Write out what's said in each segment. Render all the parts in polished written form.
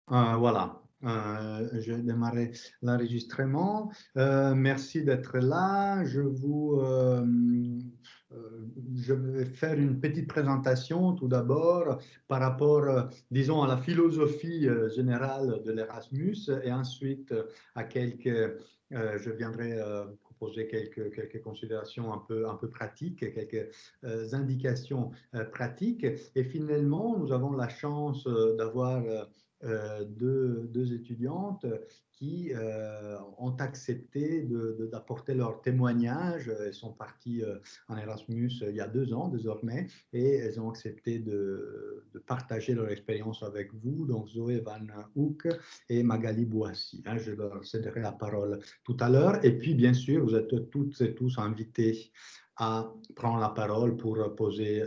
Voilà, j'ai démarré l'enregistrement. Merci d'être là. Je vais faire une petite présentation tout d'abord par rapport, disons, à la philosophie générale de l'Erasmus et ensuite je viendrai proposer quelques considérations un peu pratiques, quelques indications pratiques. Et finalement, nous avons la chance d'avoir deux étudiantes qui ont accepté d'apporter leur témoignage. Elles sont parties en Erasmus il y a 2 ans désormais et elles ont accepté de partager leur expérience avec vous. Donc Zoé Van Hoek et Magali Bouassi. Je leur céderai la parole tout à l'heure. Et puis bien sûr, vous êtes toutes et tous invités à prendre la parole pour poser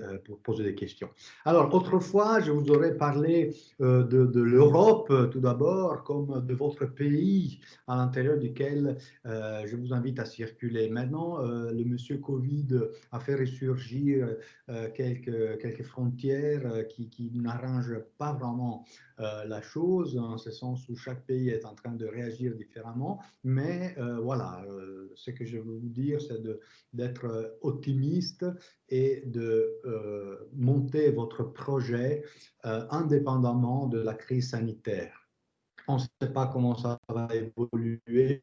des questions. Alors, autrefois, je vous aurais parlé de l'Europe, tout d'abord, comme de votre pays à l'intérieur duquel je vous invite à circuler. Maintenant, le monsieur Covid a fait ressurgir quelques frontières qui n'arrangent pas vraiment la chose, en ce sens où chaque pays est en train de réagir différemment. Mais voilà, ce que je veux vous dire, c'est d'être optimiste et de monter votre projet indépendamment de la crise sanitaire. On ne sait pas comment ça va évoluer.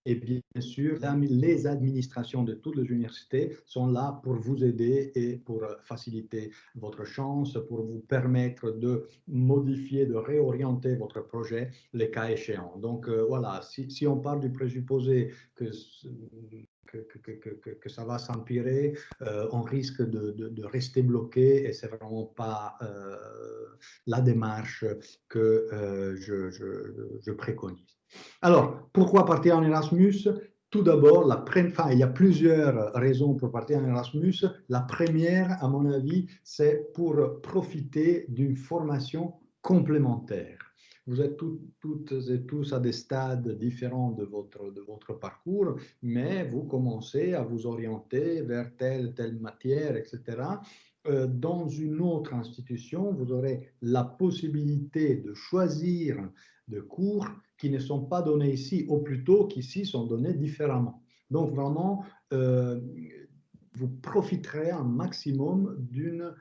Et bien sûr, les administrations de toutes les universités sont là pour vous aider et pour faciliter votre chance, pour vous permettre de modifier, de réorienter votre projet, les cas échéants. Donc voilà, si on part du présupposé que ça va s'empirer, on risque de rester bloqué et c'est vraiment pas la démarche que je préconise. Alors, pourquoi partir en Erasmus? Tout d'abord, il y a plusieurs raisons pour partir en Erasmus. La première, à mon avis, c'est pour profiter d'une formation complémentaire. Vous êtes toutes et tous à des stades différents de votre parcours, mais vous commencez à vous orienter vers telle matière, etc. Dans une autre institution, vous aurez la possibilité de choisir de cours qui ne sont pas donnés ici, ou plutôt qui ici sont donnés différemment. Donc vraiment, vous profiterez un maximum d'une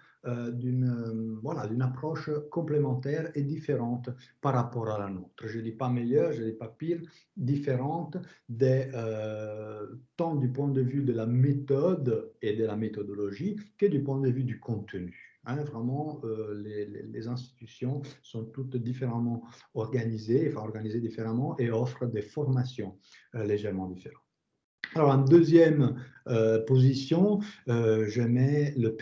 approche complémentaire et différente par rapport à la nôtre. Je ne dis pas meilleure, je ne dis pas pire, différente tant du point de vue de la méthode et de la méthodologie que du point de vue du contenu. Vraiment, les institutions sont toutes différemment organisées différemment et offrent des formations légèrement différentes. Alors, en deuxième position, je mets le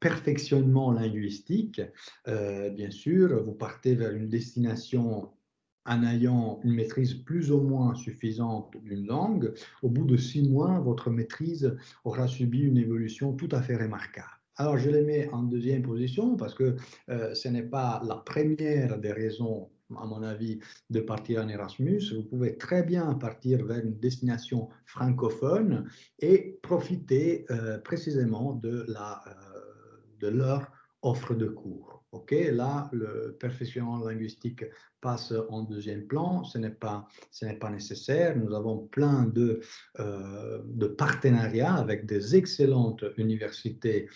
perfectionnement linguistique. Bien sûr, vous partez vers une destination en ayant une maîtrise plus ou moins suffisante d'une langue. Au bout de 6 mois, votre maîtrise aura subi une évolution tout à fait remarquable. Alors, je les mets en deuxième position parce que ce n'est pas la première des raisons, à mon avis, de partir en Erasmus. Vous pouvez très bien partir vers une destination francophone et profiter précisément de leur offre de cours. Okay, là, le perfectionnement linguistique passe en deuxième plan, ce n'est pas nécessaire. Nous avons plein de partenariats avec des excellentes universités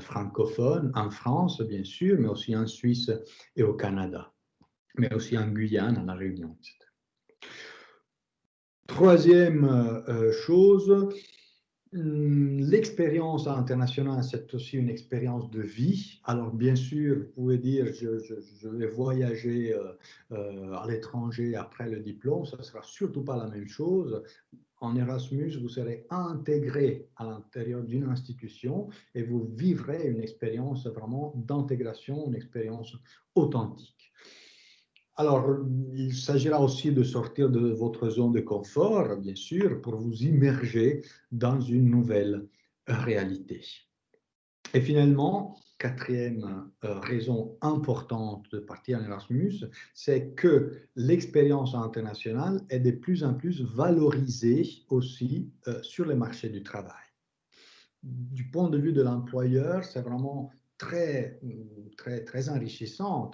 francophones en France, bien sûr, mais aussi en Suisse et au Canada, mais aussi en Guyane, à La Réunion, etc. Troisième chose, l'expérience internationale, c'est aussi une expérience de vie. Alors, bien sûr, vous pouvez dire, je vais voyager à l'étranger après le diplôme, ça ne sera surtout pas la même chose. En Erasmus, vous serez intégré à l'intérieur d'une institution et vous vivrez une expérience vraiment d'intégration, une expérience authentique. Alors, il s'agira aussi de sortir de votre zone de confort, bien sûr, pour vous immerger dans une nouvelle réalité. Et finalement, quatrième raison importante de partir en Erasmus, c'est que l'expérience internationale est de plus en plus valorisée aussi sur les marchés du travail. Du point de vue de l'employeur, c'est vraiment très enrichissant,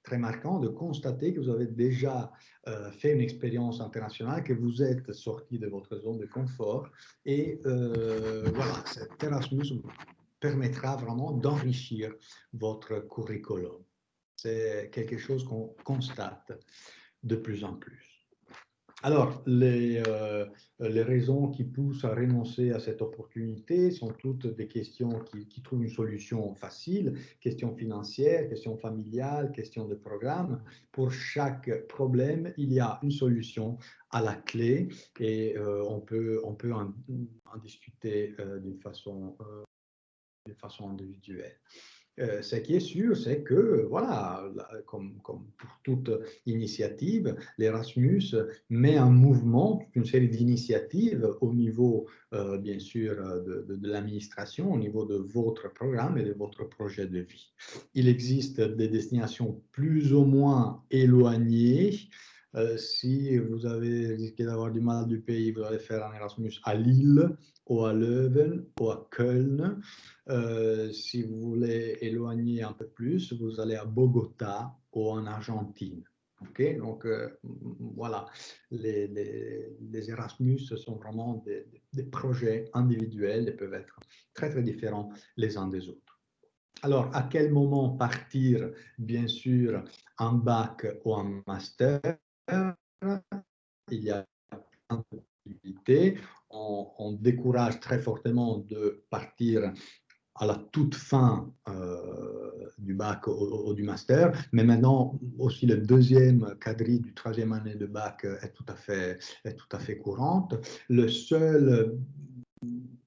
très marquant de constater que vous avez déjà fait une expérience internationale, que vous êtes sorti de votre zone de confort. Et voilà, cet Erasmus permettra vraiment d'enrichir votre curriculum. C'est quelque chose qu'on constate de plus en plus. Alors, les raisons qui poussent à renoncer à cette opportunité sont toutes des questions qui trouvent une solution facile, questions financières, questions familiales, questions de programme. Pour chaque problème, il y a une solution à la clé et on peut en discuter d'une façon individuelle. Ce qui est sûr, c'est que, voilà, comme pour toute initiative, l'Erasmus met en mouvement une série d'initiatives au niveau, bien sûr, de l'administration, au niveau de votre programme et de votre projet de vie. Il existe des destinations plus ou moins éloignées. Si vous avez risqué d'avoir du mal du pays, vous allez faire un Erasmus à Lille, ou à Leuven, ou à Köln. Si vous voulez éloigner un peu plus, vous allez à Bogota ou en Argentine. Okay? Donc, voilà, les Erasmus sont vraiment des projets individuels et peuvent être très différents les uns des autres. Alors, à quel moment partir, bien sûr, en bac ou en master? Il y a plein de possibilités. On décourage très fortement de partir à la toute fin du bac ou du master, mais maintenant aussi le deuxième quadri du troisième année de bac est tout à fait courante. Le seul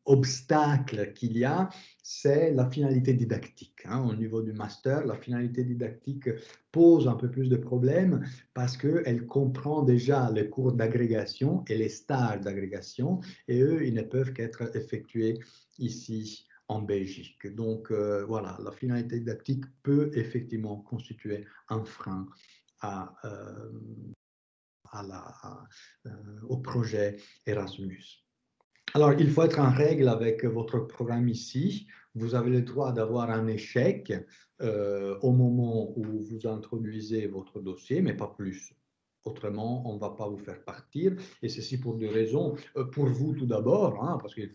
obstacle qu'il y a, c'est la finalité didactique. Au niveau du master, la finalité didactique pose un peu plus de problèmes parce qu'elle comprend déjà les cours d'agrégation et les stages d'agrégation, et eux, ils ne peuvent qu'être effectués ici en Belgique. Donc voilà, la finalité didactique peut effectivement constituer un frein au projet Erasmus. Alors, il faut être en règle avec votre programme ici. Vous avez le droit d'avoir un échec au moment où vous introduisez votre dossier, mais pas plus. Autrement, on ne va pas vous faire partir. Et ceci pour deux raisons. Pour vous tout d'abord, parce qu'il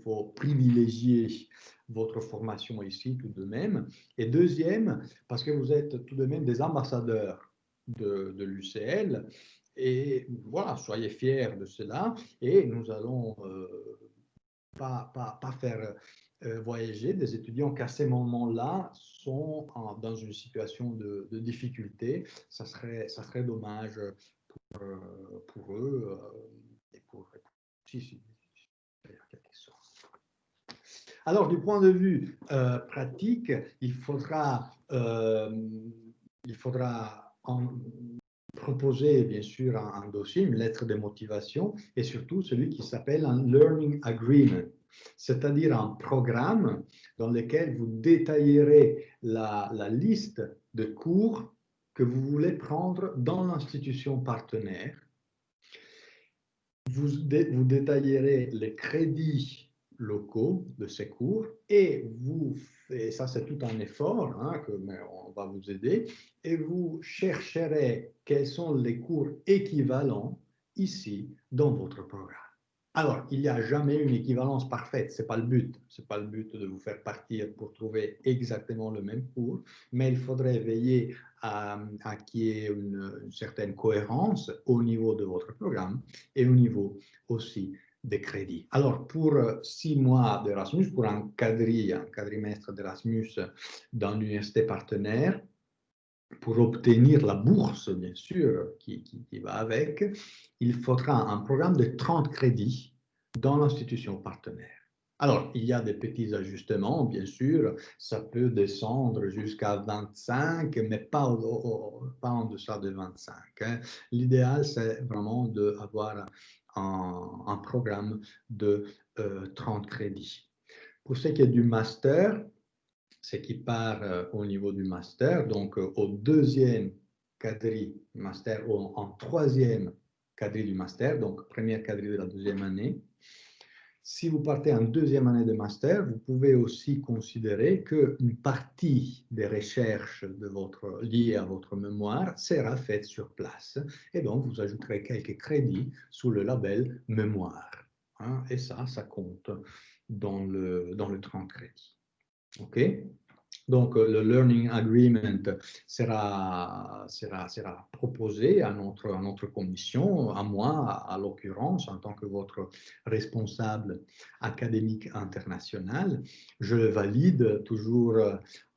faut privilégier votre formation ici tout de même. Et deuxième, parce que vous êtes tout de même des ambassadeurs de l'UCL. Et voilà, soyez fiers de cela et nous allons pas faire voyager des étudiants qui à ces moments-là sont dans une situation de difficulté. Ça serait dommage pour eux et pour si, quelque chose. Alors, du point de vue pratique, il faudra proposer bien sûr un dossier, une lettre de motivation et surtout celui qui s'appelle un Learning Agreement, c'est-à-dire un programme dans lequel vous détaillerez la liste de cours que vous voulez prendre dans l'institution partenaire. Vous détaillerez les crédits locaux de ces cours et ça c'est tout un effort, mais on va vous aider, et vous chercherez quels sont les cours équivalents ici dans votre programme. Alors, il n'y a jamais une équivalence parfaite, ce n'est pas le but. Ce n'est pas le but de vous faire partir pour trouver exactement le même cours, mais il faudrait veiller à qu'il y ait une certaine cohérence au niveau de votre programme et au niveau aussi des crédits. Alors, pour 6 mois d'Erasmus, pour un quadrimestre d'Erasmus dans l'université partenaire, pour obtenir la bourse, bien sûr, qui va avec, il faudra un programme de 30 crédits dans l'institution partenaire. Alors, il y a des petits ajustements, bien sûr, ça peut descendre jusqu'à 25, mais pas en deçà de 25. L'idéal, c'est vraiment d'avoir un programme de 30 crédits. Pour ce qui est du master, ce qui part au niveau du master, donc au deuxième quadri master ou en troisième quadri du master, donc première quadri de la deuxième année. Si vous partez en deuxième année de master, vous pouvez aussi considérer qu'une partie des recherches liées à votre mémoire sera faite sur place. Et donc, vous ajouterez quelques crédits sous le label mémoire. Hein, et ça compte dans le 30 crédits. OK? Donc, le Learning Agreement sera proposé à notre commission, à moi, à l'occurrence, en tant que votre responsable académique international. Je le valide toujours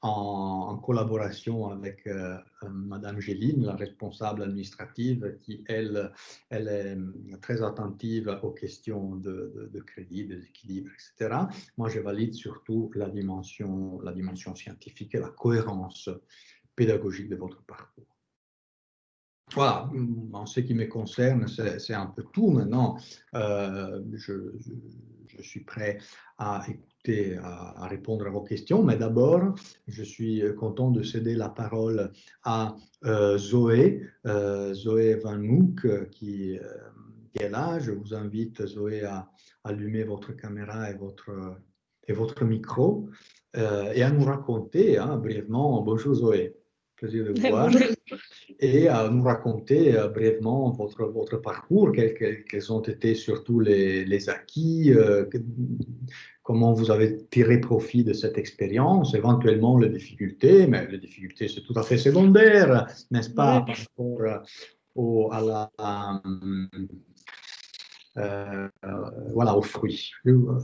en collaboration avec Madame Géline, la responsable administrative, qui, elle est très attentive aux questions de crédit, des équilibres, etc. Moi, je valide surtout la dimension scientifique et la cohérence pédagogique de votre parcours. Voilà, en ce qui me concerne, c'est un peu tout. Maintenant, je suis prêt à écouter, à répondre à vos questions, mais d'abord, je suis content de céder la parole à Zoé Van Mook, qui est là. Je vous invite, Zoé, à allumer votre caméra et votre micro et à nous raconter brièvement. Bonjour Zoé, plaisir de vous voir. Bonjour. Et à nous raconter brièvement votre parcours, quels ont été surtout les acquis, comment vous avez tiré profit de cette expérience, éventuellement les difficultés, mais les difficultés c'est tout à fait secondaire, n'est-ce pas, Ouais. par rapport aux fruits.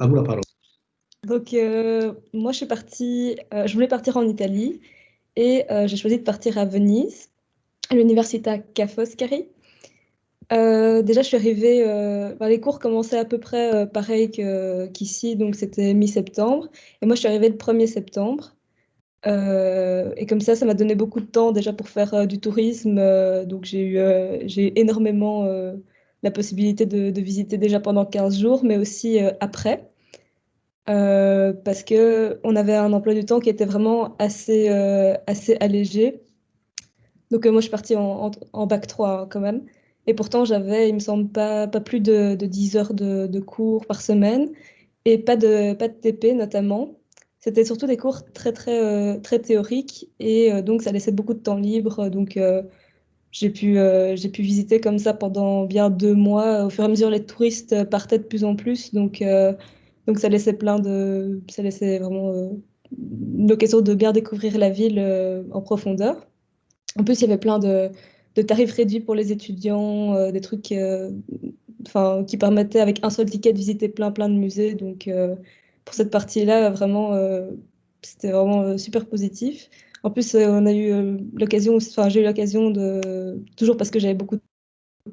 À vous la parole. Donc, moi, je voulais partir en Italie et j'ai choisi de partir à Venise, à l'Università Ca' Foscari. Déjà, je suis arrivée, les cours commençaient à peu près pareil qu'ici, donc c'était mi-septembre. Et moi, je suis arrivée le 1er septembre. Et comme ça m'a donné beaucoup de temps déjà pour faire du tourisme. Donc, j'ai eu énormément la possibilité de visiter déjà pendant 15 jours, mais aussi après. Parce qu'on avait un emploi du temps qui était vraiment assez allégé. Donc moi, je suis partie en bac 3 quand même. Et pourtant, j'avais, il me semble, pas plus de 10 heures de cours par semaine et pas de TP notamment. C'était surtout des cours très théoriques et donc ça laissait beaucoup de temps libre. Donc j'ai pu visiter comme ça pendant bien 2 mois. Au fur et à mesure, les touristes partaient de plus en plus. Donc ça laissait vraiment l'occasion de bien découvrir la ville en profondeur. En plus, il y avait plein de tarifs réduits pour les étudiants, des trucs qui permettaient avec un seul ticket de visiter plein de musées. Donc pour cette partie-là, vraiment, c'était vraiment super positif. En plus, on a eu j'ai eu l'occasion toujours parce que j'avais beaucoup de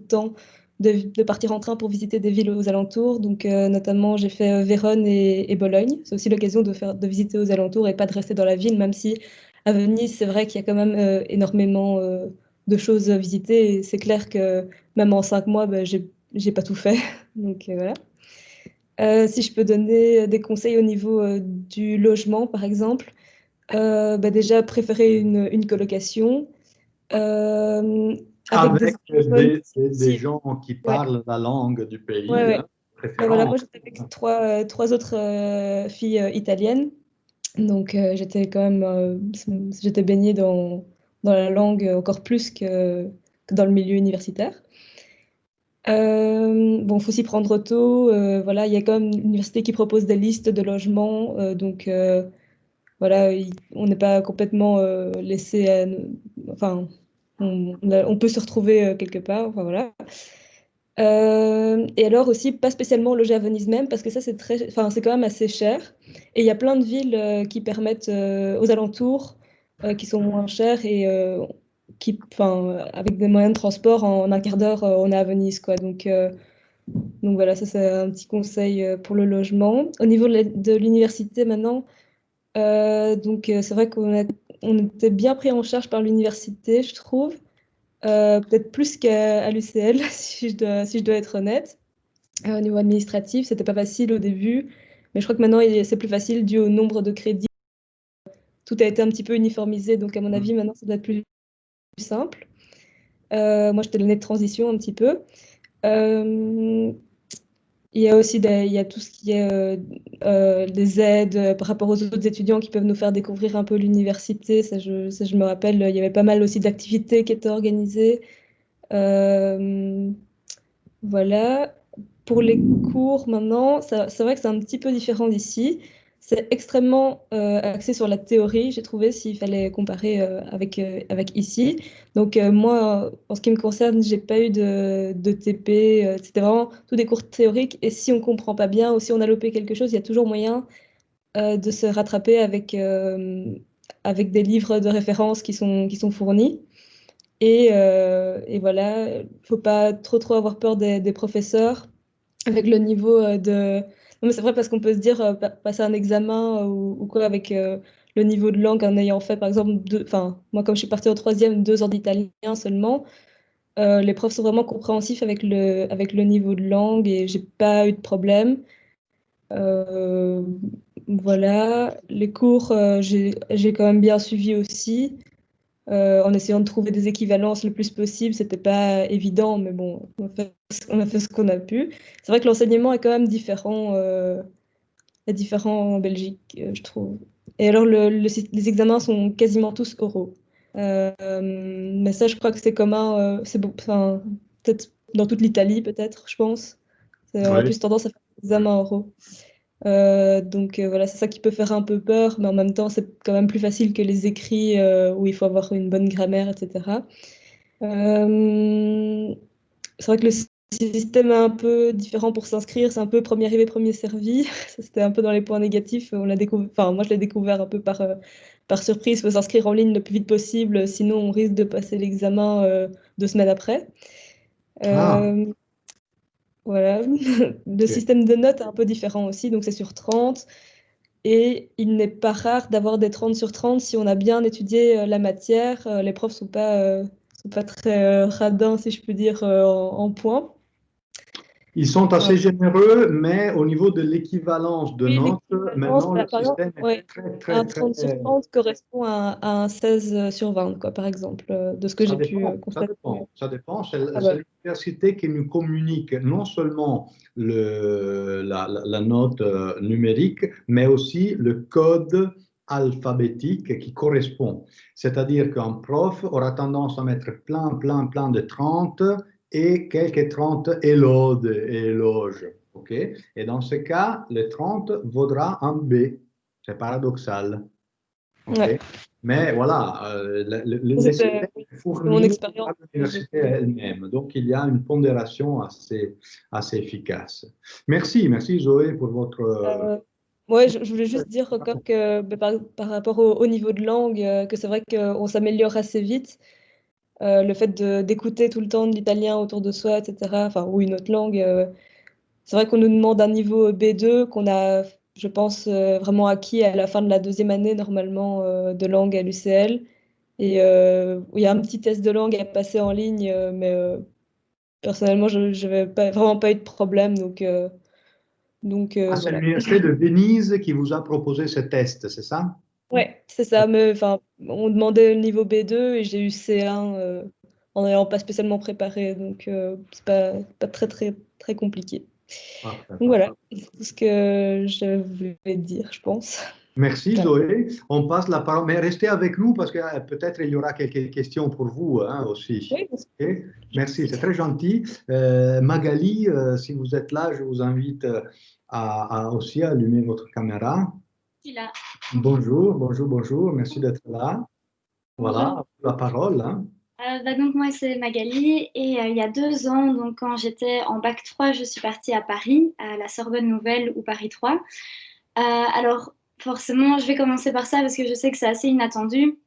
temps, de partir en train pour visiter des villes aux alentours. Donc, notamment, j'ai fait Vérone et Bologne. C'est aussi l'occasion de visiter aux alentours et pas de rester dans la ville, même si à Venise, c'est vrai qu'il y a quand même énormément de choses à visiter. Et c'est clair que même en 5 mois, j'ai pas tout fait. Donc, voilà. Si je peux donner des conseils au niveau du logement, par exemple, déjà préférer une colocation. Euh, Avec anglophones des aussi. gens qui Ouais, parlent la langue du ouais, pays, ouais. hein, Voilà, préférence. moi j'étais avec trois autres filles italiennes, donc j'étais quand même, j'étais baignée dans la langue encore plus que dans le milieu universitaire. Bon, faut s'y prendre tôt. Voilà, il y a quand même une université qui propose des listes de logements, donc voilà, on n'est pas complètement laissé enfin, on peut se retrouver quelque part. Enfin voilà. Et alors aussi, pas spécialement loger à Venise même, parce que ça, c'est quand même assez cher. Et il y a plein de villes qui permettent aux alentours, qui sont moins chères et avec des moyens de transport, en un quart d'heure, on est à Venise, quoi. Donc voilà, ça, c'est un petit conseil pour le logement. Au niveau de l'université maintenant, c'est vrai on était bien pris en charge par l'université, je trouve. Peut-être plus qu'à l'UCL, si je dois être honnête. Au niveau administratif, c'était pas facile au début, mais je crois que maintenant c'est plus facile dû au nombre de crédits. Tout a été un petit peu uniformisé, donc à mon avis, maintenant ça doit être plus simple. Moi, j'étais l'année de transition un petit peu. Euh, il y a aussi il y a tout ce qui est des aides par rapport aux autres étudiants qui peuvent nous faire découvrir un peu l'université. Ça, je me rappelle, il y avait pas mal aussi d'activités qui étaient organisées. Euh, voilà. Pour les cours maintenant, c'est vrai que c'est un petit peu différent d'ici. C'est extrêmement axé sur la théorie, j'ai trouvé, s'il fallait comparer avec ici. Donc moi, en ce qui me concerne, j'ai pas eu de TP. C'était vraiment tous des cours théoriques. Et si on comprend pas bien ou si on a loupé quelque chose, il y a toujours moyen de se rattraper avec des livres de référence qui sont fournis. Et voilà, faut pas trop avoir peur des professeurs avec le niveau de... Non, mais c'est vrai parce qu'on peut se dire, passer un examen ou quoi avec le niveau de langue en ayant fait, par exemple, enfin, moi, comme je suis partie en troisième, 2 ans d'italien seulement, les profs sont vraiment compréhensifs avec le niveau de langue et j'ai pas eu de problème. Euh, voilà, les cours, j'ai quand même bien suivi aussi. En essayant de trouver des équivalences le plus possible. C'était pas évident, mais bon, on a fait ce qu'on a pu. C'est vrai que l'enseignement est quand même est différent en Belgique, je trouve. Et alors, les examens sont quasiment tous oraux. Mais ça, je crois que c'est commun, c'est enfin, peut-être dans toute l'Italie, peut-être, je pense. On a Oui. plus tendance à faire des examens oraux. Donc voilà, c'est ça qui peut faire un peu peur, mais en même temps, c'est quand même plus facile que les écrits où il faut avoir une bonne grammaire, etc. Euh, c'est vrai que le système est un peu différent pour s'inscrire, c'est un peu premier arrivé, premier servi. Ça, c'était un peu dans les points négatifs. On l'a découvert, enfin, moi, je l'ai découvert un peu par surprise. Il faut s'inscrire en ligne le plus vite possible, sinon on risque de passer l'examen 2 semaines après. Ah, Euh, voilà. Le ok. système de notes est un peu différent aussi, donc c'est sur 30. Et il n'est pas rare d'avoir des 30 sur 30 si on a bien étudié la matière. Les profs sont pas très radins, si je peux dire, en points. Ils sont Euh, assez généreux, mais au niveau de l'équivalence de oui, notes, l'équivalence, maintenant, le bah, par exemple, système est ouais, très, très, un très... 30 sur 30 correspond à un 16 sur 20, quoi, par exemple, de ce que Ça j'ai pu dépend, ça constater. dépend, ça dépend. Ah C'est bah, l'université qui nous communique non seulement la note numérique, mais aussi le code alphabétique qui correspond. C'est-à-dire qu'un prof aura tendance à mettre plein de 30 et quelques 30 élodes et éloges. OK? Et dans ce cas, le 30 vaudra un B. C'est paradoxal. OK? ouais. Mais voilà, le C'était système oui, est c'était mon fourni expérience par que j'ai l'université fait. elle-même. Donc, il y a une pondération assez efficace. Merci Zoé pour votre... Euh, ouais, je voulais juste dire encore que bah, par rapport au niveau de langue, que c'est vrai qu'on s'améliore assez vite. Le fait d'écouter tout le temps de l'italien autour de soi, etc., enfin, ou une autre langue, c'est vrai qu'on nous demande un niveau B2 qu'on a, je pense, vraiment acquis à la fin de la 2e année, normalement, de langue à l'UCL. Et il y a un petit test de langue à passer en ligne, mais personnellement, je n'avais vraiment pas eu de problème. Ah, c'est Voilà. l'université de Venise qui vous a proposé ce test, c'est ça? Ouais, c'est ça. Mais, enfin, on demandait le niveau B2 et j'ai eu C1 en n'ayant pas spécialement préparé. Donc, c'est pas très compliqué. Parfait, Donc parfait. voilà, c'est tout ce que je voulais dire, je pense. Merci Voilà. Zoé. On passe la parole, mais restez avec nous parce que peut-être il y aura quelques questions pour vous hein, aussi. Oui, parce Ok. Merci, c'est très gentil. Magali, si vous êtes là, je vous invite aussi à allumer votre caméra. suis là. Bonjour. Merci d'être là. Bonjour. Voilà, la parole. Hein. Donc moi c'est Magali et il y a 2 ans, donc quand j'étais en bac 3, je suis partie à Paris, à la Sorbonne Nouvelle ou Paris 3. Alors forcément, je vais commencer par ça parce que je sais que c'est assez inattendu.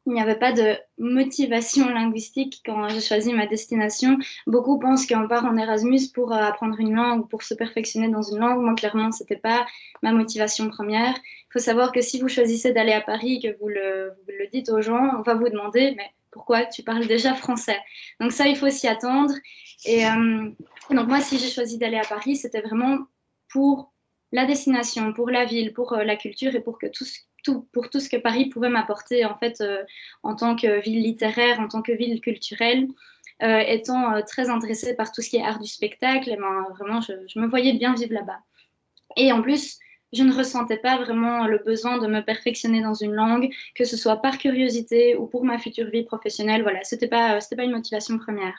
Il n'y avait pas de motivation linguistique quand j'ai choisi ma destination. Beaucoup pensent qu'on part en Erasmus pour apprendre une langue ou pour se perfectionner dans une langue. Moi, clairement, c'était pas ma motivation première. Il faut savoir que si vous choisissez d'aller à Paris, que vous le dites aux gens, on va vous demander, mais pourquoi tu parles déjà français? Donc ça, il faut s'y attendre. Et donc moi, si j'ai choisi d'aller à Paris, c'était vraiment pour la destination, pour la ville, pour la culture et pour que pour tout ce que Paris pouvait m'apporter en fait en tant que ville littéraire, en tant que ville culturelle. étant très intéressée par tout ce qui est art du spectacle, et ben, vraiment, je me voyais bien vivre là-bas. Et en plus, je ne ressentais pas vraiment le besoin de me perfectionner dans une langue, que ce soit par curiosité ou pour ma future vie professionnelle. Voilà, c'était pas une motivation première.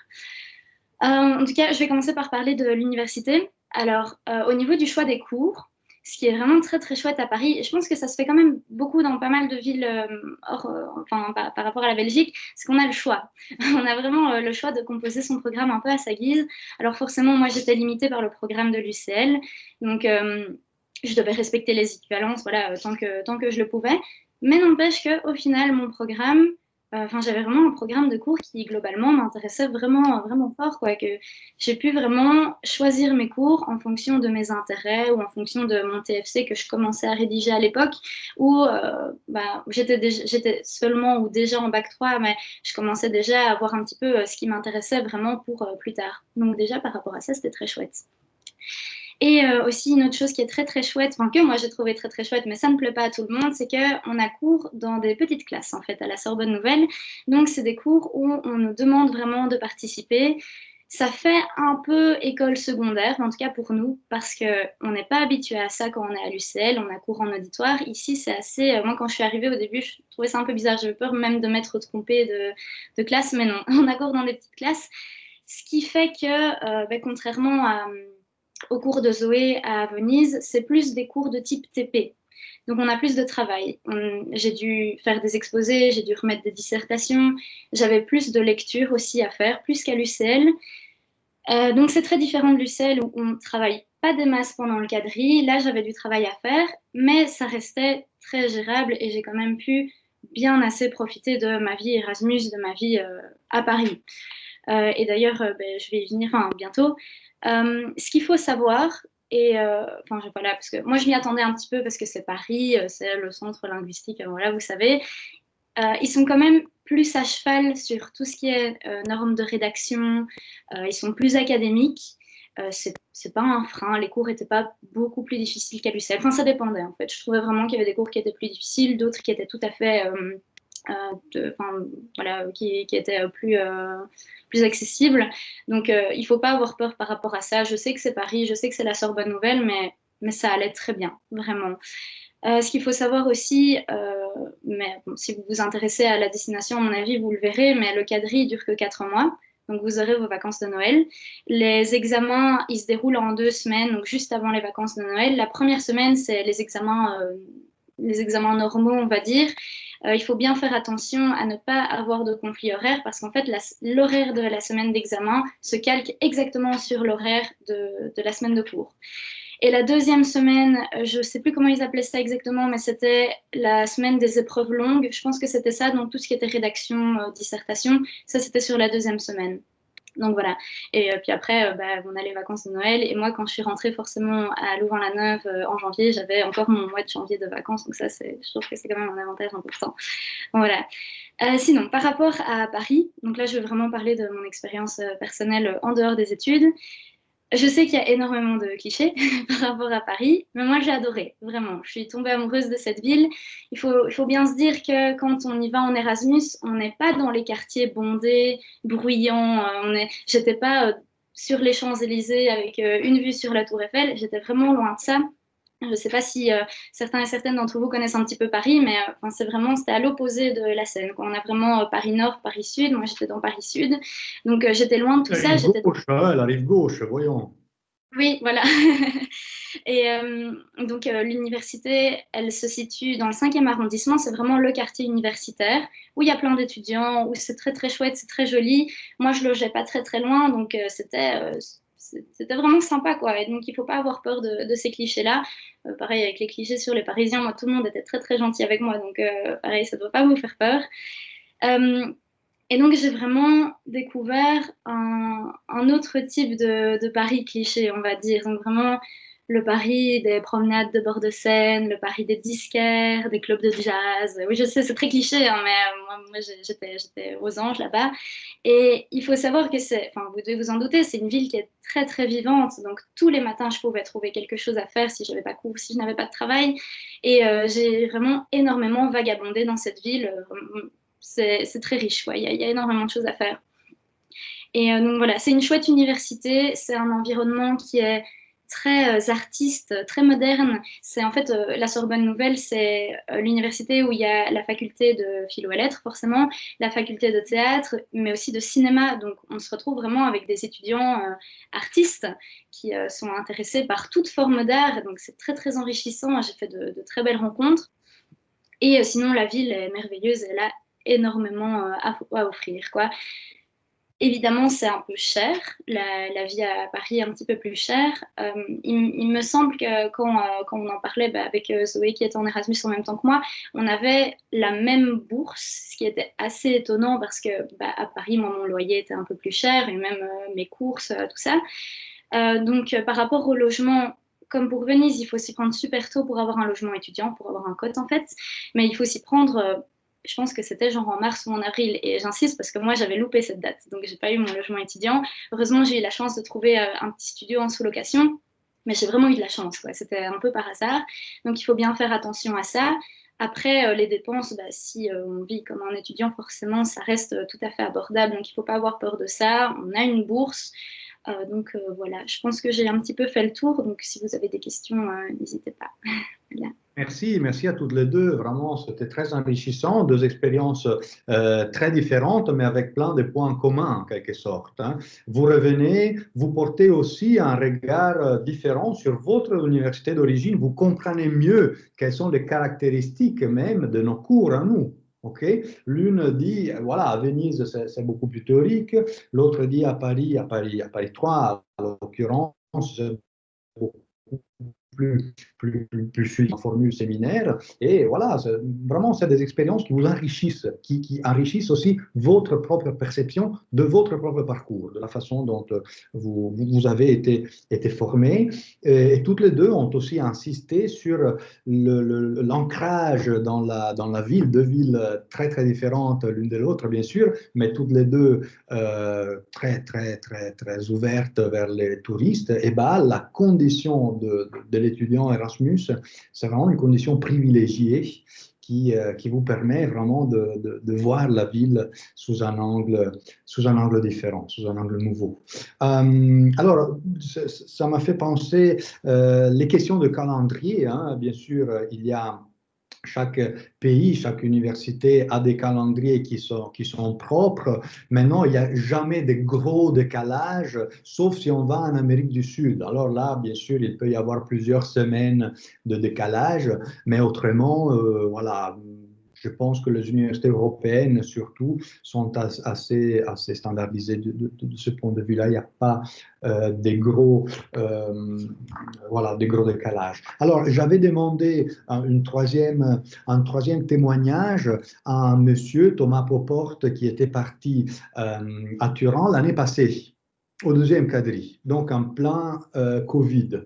En tout cas, je vais commencer par parler de l'université. Alors, au niveau du choix des cours, ce qui est vraiment très très chouette à Paris, et je pense que ça se fait quand même beaucoup dans pas mal de villes enfin, par rapport à la Belgique, c'est qu'on a le choix. On a vraiment le choix de composer son programme un peu à sa guise. Alors forcément, moi j'étais limitée par le programme de l'UCL, donc je devais respecter les équivalences, voilà, tant que je le pouvais. Mais n'empêche qu'au final, mon programme, enfin, j'avais vraiment un programme de cours qui globalement m'intéressait vraiment, vraiment fort, quoi, que j'ai pu vraiment choisir mes cours en fonction de mes intérêts ou en fonction de mon TFC que je commençais à rédiger à l'époque, où j'étais seulement ou déjà en bac 3, mais je commençais déjà à voir un petit peu ce qui m'intéressait vraiment pour plus tard. Donc déjà par rapport à ça, c'était très chouette. Et aussi une autre chose qui est très très chouette, enfin que moi j'ai trouvé très très chouette, mais ça ne plaît pas à tout le monde, c'est qu'on a cours dans des petites classes en fait à la Sorbonne Nouvelle. Donc c'est des cours où on nous demande vraiment de participer. Ça fait un peu école secondaire, en tout cas pour nous, parce qu'on n'est pas habitué à ça quand on est à l'UCL, on a cours en auditoire. Ici, c'est assez... moi, quand je suis arrivée au début, je trouvais ça un peu bizarre. J'avais peur même de m'être trompée de classe, mais non, on a cours dans des petites classes. Ce qui fait que, contrairement au cours de Zoé à Venise, c'est plus des cours de type TP. Donc on a plus de travail. J'ai dû faire des exposés, j'ai dû remettre des dissertations, j'avais plus de lectures aussi à faire, plus qu'à l'UCL. Donc c'est très différent de l'UCL où on ne travaille pas des masses pendant le quadri. Là j'avais du travail à faire, mais ça restait très gérable et j'ai quand même pu bien assez profiter de ma vie Erasmus, de ma vie à Paris. Et d'ailleurs, je vais y venir bientôt. Ce qu'il faut savoir, voilà, parce que moi je m'y attendais un petit peu parce que c'est Paris, c'est le centre linguistique, voilà, vous savez. Ils sont quand même plus à cheval sur tout ce qui est normes de rédaction, ils sont plus académiques. C'est pas un frein, les cours n'étaient pas beaucoup plus difficiles qu'à l'UCL. Enfin, ça dépendait en fait. Je trouvais vraiment qu'il y avait des cours qui étaient plus difficiles, d'autres qui étaient tout à fait. Voilà, qui étaient plus accessibles. Donc, il ne faut pas avoir peur par rapport à ça. Je sais que c'est Paris, je sais que c'est la Sorbonne Nouvelle, mais ça allait très bien, vraiment. Ce qu'il faut savoir aussi, mais bon, si vous vous intéressez à la destination, à mon avis, vous le verrez, mais le quadri dure que 4 mois. Donc, vous aurez vos vacances de Noël. Les examens, ils se déroulent en 2 semaines, donc juste avant les vacances de Noël. La première semaine, c'est les examens normaux, on va dire. Il faut bien faire attention à ne pas avoir de conflit horaire parce qu'en fait, l'horaire de la semaine d'examen se calque exactement sur l'horaire de la semaine de cours. Et la deuxième semaine, je ne sais plus comment ils appelaient ça exactement, mais c'était la semaine des épreuves longues. Je pense que c'était ça, donc tout ce qui était rédaction, dissertation, ça c'était sur la deuxième semaine. Donc voilà. Et puis après, on a les vacances de Noël. Et moi, quand je suis rentrée forcément à Louvain-la-Neuve en janvier, j'avais encore mon mois de janvier de vacances. Donc ça, je trouve que c'est quand même un avantage important. Voilà. Sinon, par rapport à Paris, donc là, je vais vraiment parler de mon expérience personnelle en dehors des études. Je sais qu'il y a énormément de clichés par rapport à Paris, mais moi j'ai adoré, vraiment. Je suis tombée amoureuse de cette ville. Il faut bien se dire que quand on y va en Erasmus, on n'est pas dans les quartiers bondés, bruyants. J'étais pas sur les Champs-Élysées avec une vue sur la Tour Eiffel. J'étais vraiment loin de ça. Je ne sais pas si certains et certaines d'entre vous connaissent un petit peu Paris, mais c'était à l'opposé de la Seine. On a vraiment Paris Nord, Paris Sud. Moi, j'étais dans Paris Sud. Donc, j'étais loin de tout ça. La rive gauche, voyons. Oui, voilà. Et donc, l'université, elle se situe dans le 5e arrondissement. C'est vraiment le quartier universitaire où il y a plein d'étudiants, où c'est très, très chouette, c'est très joli. Moi, je logeais pas très, très loin, donc c'était vraiment sympa, quoi. Et donc, il ne faut pas avoir peur de ces clichés-là. Pareil, avec les clichés sur les Parisiens, moi, tout le monde était très, très gentil avec moi. Donc, pareil, ça ne doit pas vous faire peur. Et donc, j'ai vraiment découvert un autre type de Paris cliché, on va dire. Donc, vraiment, le Paris des promenades de bord de Seine, le Paris des disquaires, des clubs de jazz. Oui, je sais, c'est très cliché, hein, mais moi j'étais aux Anges là-bas. Et il faut savoir que vous devez vous en douter, c'est une ville qui est très, très vivante. Donc, tous les matins, je pouvais trouver quelque chose à faire si je n'avais pas cours, si je n'avais pas de travail. Et j'ai vraiment énormément vagabondé dans cette ville. C'est très riche, quoi. Il y a énormément de choses à faire. Et donc voilà, c'est une chouette université, c'est un environnement qui est très artiste, très moderne. C'est en fait la Sorbonne Nouvelle, c'est l'université où il y a la faculté de philo et lettres, forcément, la faculté de théâtre, mais aussi de cinéma. Donc on se retrouve vraiment avec des étudiants artistes qui sont intéressés par toute forme d'art. Donc c'est très très enrichissant. J'ai fait de très belles rencontres. Et sinon, la ville est merveilleuse. Elle a énormément à offrir, quoi. Évidemment, c'est un peu cher. La vie à Paris est un petit peu plus chère. Il me semble que quand on en parlait avec Zoé, qui était en Erasmus en même temps que moi, on avait la même bourse, ce qui était assez étonnant parce que à Paris, moi, mon loyer était un peu plus cher et même mes courses, tout ça. Donc, par rapport au logement, comme pour Venise, il faut s'y prendre super tôt pour avoir un logement étudiant, pour avoir un cote en fait. Mais il faut s'y prendre, je pense que c'était genre en mars ou en avril. Et j'insiste parce que moi, j'avais loupé cette date. Donc, j'ai pas eu mon logement étudiant. Heureusement, j'ai eu la chance de trouver un petit studio en sous-location. Mais j'ai vraiment eu de la chance, quoi. C'était un peu par hasard. Donc, il faut bien faire attention à ça. Après, les dépenses, si on vit comme un étudiant, forcément, ça reste tout à fait abordable. Donc, il ne faut pas avoir peur de ça. On a une bourse. Donc voilà, je pense que j'ai un petit peu fait le tour. Donc si vous avez des questions, n'hésitez pas. Voilà. Merci, merci à toutes les deux. Vraiment, c'était très enrichissant. Deux expériences très différentes, mais avec plein de points communs en quelque sorte. Hein. Vous revenez, vous portez aussi un regard différent sur votre université d'origine. Vous comprenez mieux quelles sont les caractéristiques même de nos cours à nous. Okay. L'une dit, voilà, à Venise, c'est beaucoup plus théorique. L'autre dit à Paris 3, à l'occurrence, c'est beaucoup plus fluide en formule séminaire. Et voilà, vraiment, c'est des expériences qui vous enrichissent, qui enrichissent aussi votre propre perception de votre propre parcours, de la façon dont vous avez été formés. Et toutes les deux ont aussi insisté sur l'ancrage dans la ville, deux villes très, très différentes l'une de l'autre, bien sûr, mais toutes les deux très, très, très, très ouvertes vers les touristes. Et la condition de l'étudiant Erasmus, c'est vraiment une condition privilégiée qui vous permet vraiment de voir la ville sous un angle différent, sous un angle nouveau. Alors, ça m'a fait penser les questions de calendrier. Hein, bien sûr, il y a chaque pays, chaque université a des calendriers qui sont propres. Maintenant, il n'y a jamais de gros décalages, sauf si on va en Amérique du Sud. Alors là, bien sûr, il peut y avoir plusieurs semaines de décalage, mais autrement, voilà. Je pense que les universités européennes, surtout, sont assez standardisées de ce point de vue-là. Il n'y a pas des gros décalages. Alors, j'avais demandé un troisième témoignage à un monsieur, Thomas Poporte, qui était parti à Turin l'année passée, au deuxième quadri, donc en plein Covid.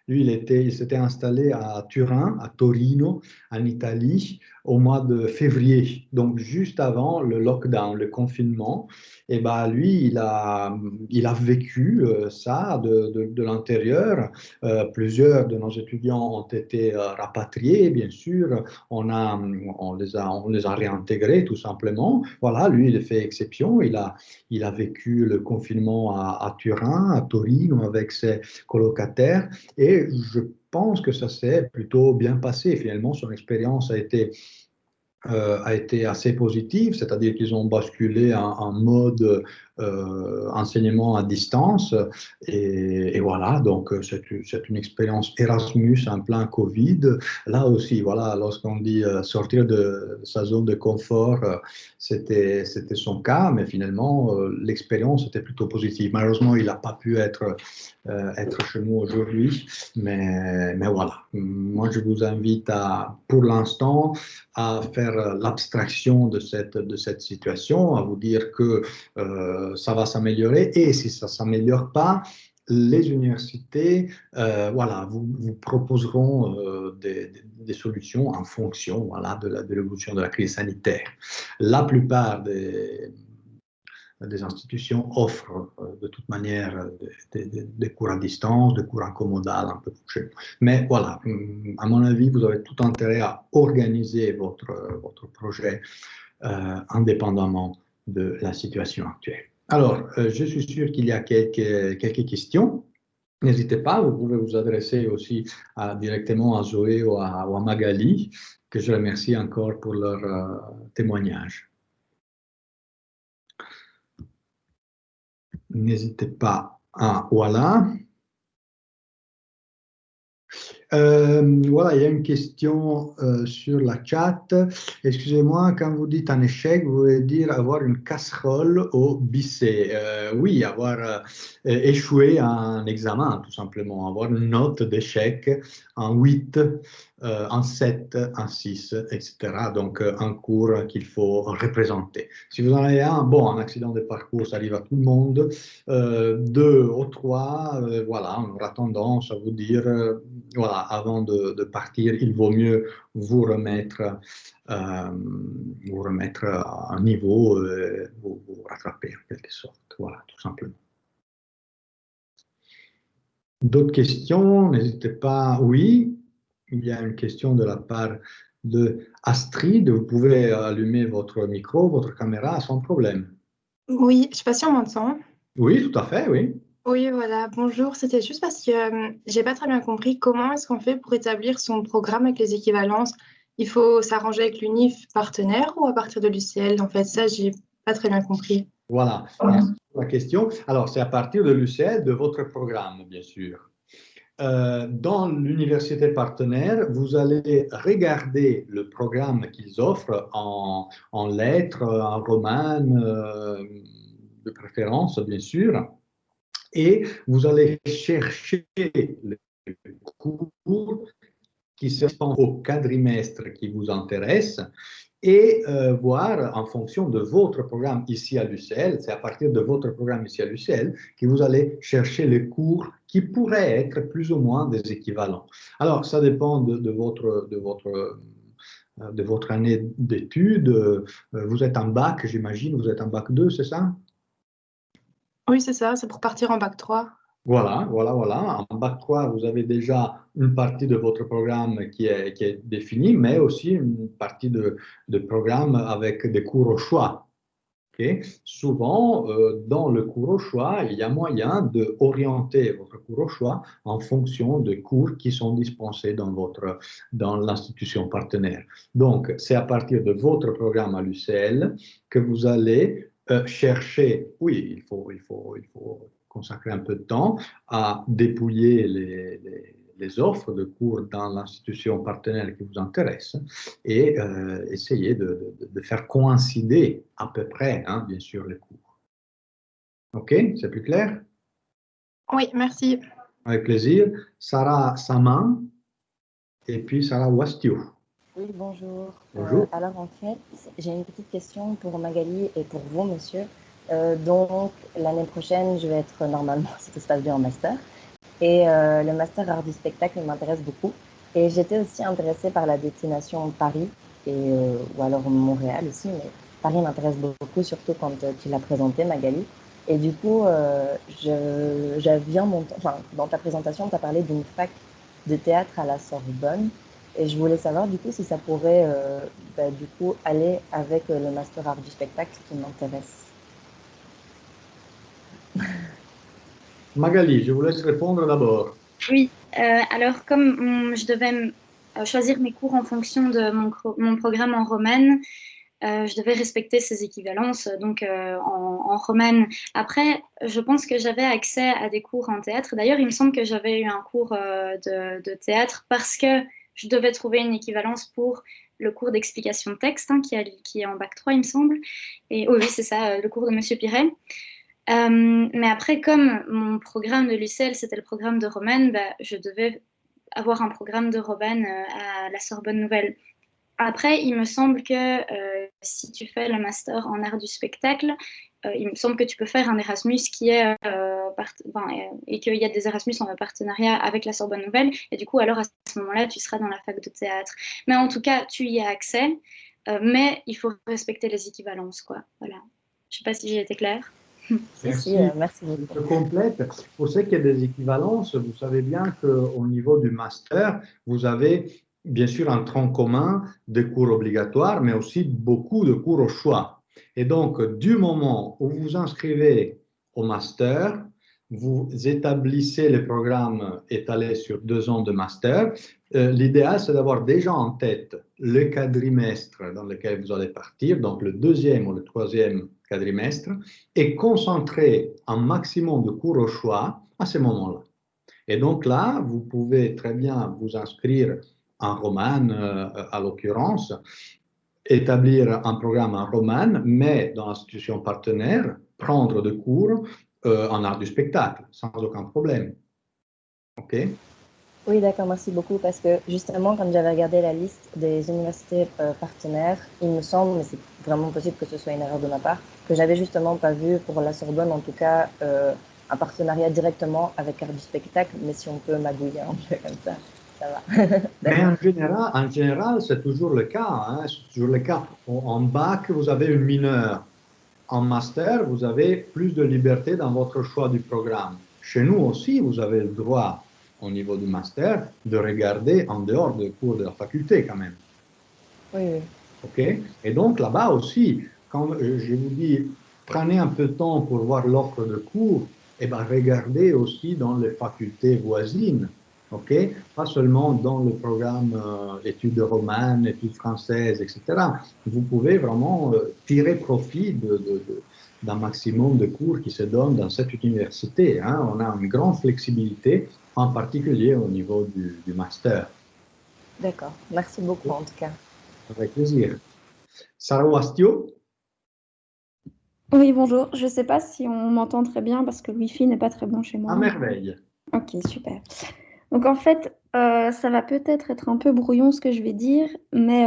Lui, il s'était installé à Turin, à Torino, en Italie, au mois de février, donc juste avant le lockdown, le confinement. Et lui, il a vécu ça de l'intérieur. Plusieurs de nos étudiants ont été rapatriés, bien sûr. On les a réintégrés tout simplement. Voilà, lui, il a fait exception. Il a vécu le confinement à Turin, à Torino, avec ses colocataires. Et je pense que ça s'est plutôt bien passé. Finalement, son expérience a été assez positive, c'est-à-dire qu'ils ont basculé en mode enseignement à distance. Et voilà, donc c'est une expérience Erasmus en plein Covid. Là aussi, voilà, lorsqu'on dit sortir de sa zone de confort, c'était son cas, mais finalement, l'expérience était plutôt positive. Malheureusement, il n'a pas pu être chez nous aujourd'hui, mais voilà. Moi, je vous invite pour l'instant, à faire l'abstraction de cette situation, à vous dire que ça va s'améliorer, et si ça ne s'améliore pas, les universités voilà, vous proposeront des solutions en fonction voilà, de l'évolution de la crise sanitaire. La plupart des institutions offrent de toute manière des cours à distance, des cours en commodal un peu chez nous. Mais voilà, à mon avis, vous avez tout intérêt à organiser votre projet indépendamment de la situation actuelle. Alors, je suis sûr qu'il y a quelques questions. N'hésitez pas, vous pouvez vous adresser aussi directement à Zoé ou à Magali, que je remercie encore pour leur témoignage. N'hésitez pas. Ah, voilà. Voilà, il y a une question sur la chat. Excusez-moi, quand vous dites un échec, vous voulez dire avoir une casserole au lycée. Oui, avoir échoué à un examen, tout simplement. Avoir une note d'échec en 8, en 7, en 6, etc. Donc, un cours qu'il faut représenter. Si vous en avez un, bon, un accident de parcours, ça arrive à tout le monde. 2 ou 3, voilà, on aura tendance à vous dire, voilà, avant de partir, il vaut mieux vous remettre à un niveau, vous rattraper en quelque sorte. Voilà, tout simplement. D'autres questions? N'hésitez pas. Oui, il y a une question de la part de Astrid. Vous pouvez allumer votre micro, votre caméra sans problème. Oui, je ne sais pas si on m'entend. Oui, tout à fait, oui. Oui, voilà, bonjour. C'était juste parce que j'ai pas très bien compris comment est-ce qu'on fait pour établir son programme avec les équivalences. Il faut s'arranger avec l'UNIF partenaire ou à partir de l'UCL? En fait, ça, j'ai pas très bien compris. Voilà, merci pour la question. Alors, c'est à partir de l'UCL, de votre programme, bien sûr. Dans l'université partenaire, vous allez regarder le programme qu'ils offrent en lettres, en romane, de préférence, bien sûr, et vous allez chercher les cours qui sont au quadrimestre qui vous intéressent et voir en fonction de votre programme ici à l'UCL, c'est à partir de votre programme ici à l'UCL que vous allez chercher les cours qui pourraient être plus ou moins des équivalents. Alors, ça dépend de votre année d'études. Vous êtes en bac, j'imagine, vous êtes en bac 2, c'est ça? Oui, c'est ça, c'est pour partir en bac 3. Voilà. En bac 3, vous avez déjà une partie de votre programme qui est définie, mais aussi une partie de programme avec des cours au choix. Okay? Souvent, dans le cours au choix, il y a moyen d'orienter votre cours au choix en fonction des cours qui sont dispensés dans l'institution partenaire. Donc, c'est à partir de votre programme à l'UCL que vous allez chercher, oui, il faut consacrer un peu de temps à dépouiller les offres de cours dans l'institution partenaire qui vous intéresse et essayer de faire coïncider à peu près, hein, bien sûr, les cours. OK, c'est plus clair? Oui, merci. Avec plaisir. Sarah Saman et puis Sarah Wastio. Oui, bonjour. Bonjour. Alors en fait, j'ai une petite question pour Magali et pour vous, monsieur. Donc l'année prochaine, je vais être normalement, si tout se passe bien, en master. Et le master art du spectacle m'intéresse beaucoup. Et j'étais aussi intéressée par la destination Paris, ou alors Montréal aussi, mais Paris m'intéresse beaucoup, surtout quand tu l'as présenté, Magali. Et du coup, dans ta présentation, tu as parlé d'une fac de théâtre à la Sorbonne. Et je voulais savoir du coup si ça pourrait du coup aller avec le master art du spectacle qui m'intéresse. Magali, je vous laisse répondre d'abord. Oui, alors comme je devais choisir mes cours en fonction de mon programme en romane, je devais respecter ces équivalences donc en romane. Après, je pense que j'avais accès à des cours en théâtre. D'ailleurs, il me semble que j'avais eu un cours de théâtre parce que je devais trouver une équivalence pour le cours d'explication de texte hein, qui est en bac 3, il me semble. Et oui, c'est ça, le cours de Monsieur Piret. Mais après, comme mon programme de l'UCL, c'était le programme de romane, bah, je devais avoir un programme de romane à la Sorbonne Nouvelle. Après, il me semble que si tu fais le master en art du spectacle, il me semble que tu peux faire un Erasmus qui est et qu'il y a des Erasmus en partenariat avec la Sorbonne Nouvelle. Et du coup, alors à ce moment-là, tu seras dans la fac de théâtre. Mais en tout cas, tu y as accès, mais il faut respecter les équivalences, quoi. Voilà. Je ne sais pas si j'ai été claire. Merci. Merci beaucoup. Je complète. Pour ce qui est des équivalences, vous savez bien qu'au niveau du master, vous avez bien sûr un tronc commun de cours obligatoires, mais aussi beaucoup de cours au choix. Et donc, du moment où vous vous inscrivez au master, vous établissez le programme étalé sur 2 ans de master. L'idéal, c'est d'avoir déjà en tête le quadrimestre dans lequel vous allez partir, donc le 2e ou le 3e quadrimestre, et concentrer un maximum de cours au choix à ce moment-là. Et donc là, vous pouvez très bien vous inscrire en Roman, à l'occurrence, établir un programme en Roman, mais dans l'institution partenaire, prendre des cours en art du spectacle, sans aucun problème. OK? Oui, d'accord, merci beaucoup. Parce que justement, quand j'avais regardé la liste des universités partenaires, il me semble, mais c'est vraiment possible que ce soit une erreur de ma part, que j'avais justement pas vu pour la Sorbonne, en tout cas, un partenariat directement avec art du spectacle. Mais si on peut magouiller un peu comme ça va. Mais en général, c'est toujours le cas. Hein, c'est toujours le cas. En bac, vous avez une mineure. En master, vous avez plus de liberté dans votre choix du programme. Chez nous aussi, vous avez le droit, au niveau du master, de regarder en dehors des cours de la faculté quand même. Oui, oui. OK? Et donc là-bas aussi, quand je vous dis, prenez un peu de temps pour voir l'offre de cours, et ben regardez aussi dans les facultés voisines. OK? Pas seulement dans le programme études romanes, études françaises, etc. Vous pouvez vraiment tirer profit d'un maximum de cours qui se donnent dans cette université. Hein. On a une grande flexibilité, en particulier au niveau du master. D'accord, merci beaucoup en tout cas. Avec plaisir. Sarah Wastio? Oui, bonjour. Je ne sais pas si on m'entend très bien parce que le Wi-Fi n'est pas très bon chez moi. À merveille. Ok, super. Donc en fait, ça va peut-être être un peu brouillon ce que je vais dire, mais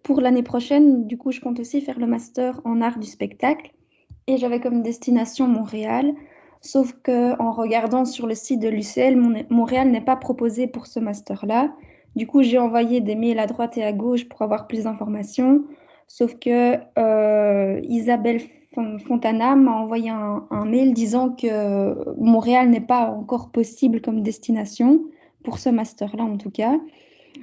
pour l'année prochaine, du coup, je compte aussi faire le master en art du spectacle et j'avais comme destination Montréal. Sauf que en regardant sur le site de l'UCL, Montréal n'est pas proposé pour ce master-là. Du coup, j'ai envoyé des mails à droite et à gauche pour avoir plus d'informations. Sauf que Isabelle Fontana m'a envoyé un mail disant que Montréal n'est pas encore possible comme destination, pour ce master-là en tout cas.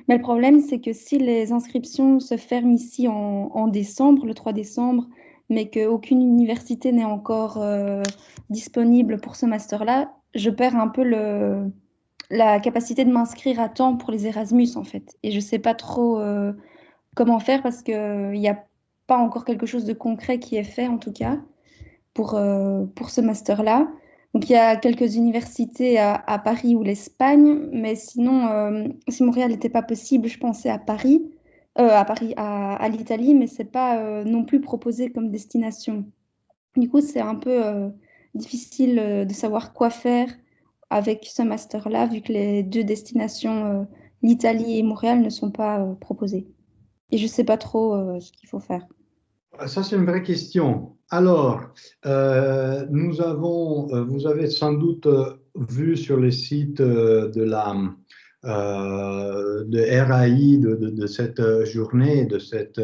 Mais le problème, c'est que si les inscriptions se ferment ici en décembre, le 3 décembre, mais qu'aucune université n'est encore disponible pour ce master-là, je perds un peu la capacité de m'inscrire à temps pour les Erasmus en fait. Et je ne sais pas trop comment faire parce qu'il n'y a pas encore quelque chose de concret qui est fait en tout cas pour ce master-là. Donc il y a quelques universités à Paris ou l'Espagne, mais sinon, si Montréal n'était pas possible, je pensais à Paris, à l'Italie, mais c'est pas non plus proposé comme destination. Du coup, c'est un peu difficile de savoir quoi faire avec ce master-là, vu que les deux destinations, l'Italie et Montréal, ne sont pas proposées. Et je sais pas trop ce qu'il faut faire. Ça, c'est une vraie question. Alors, vous avez sans doute vu sur le site de RAI de cette journée, de cet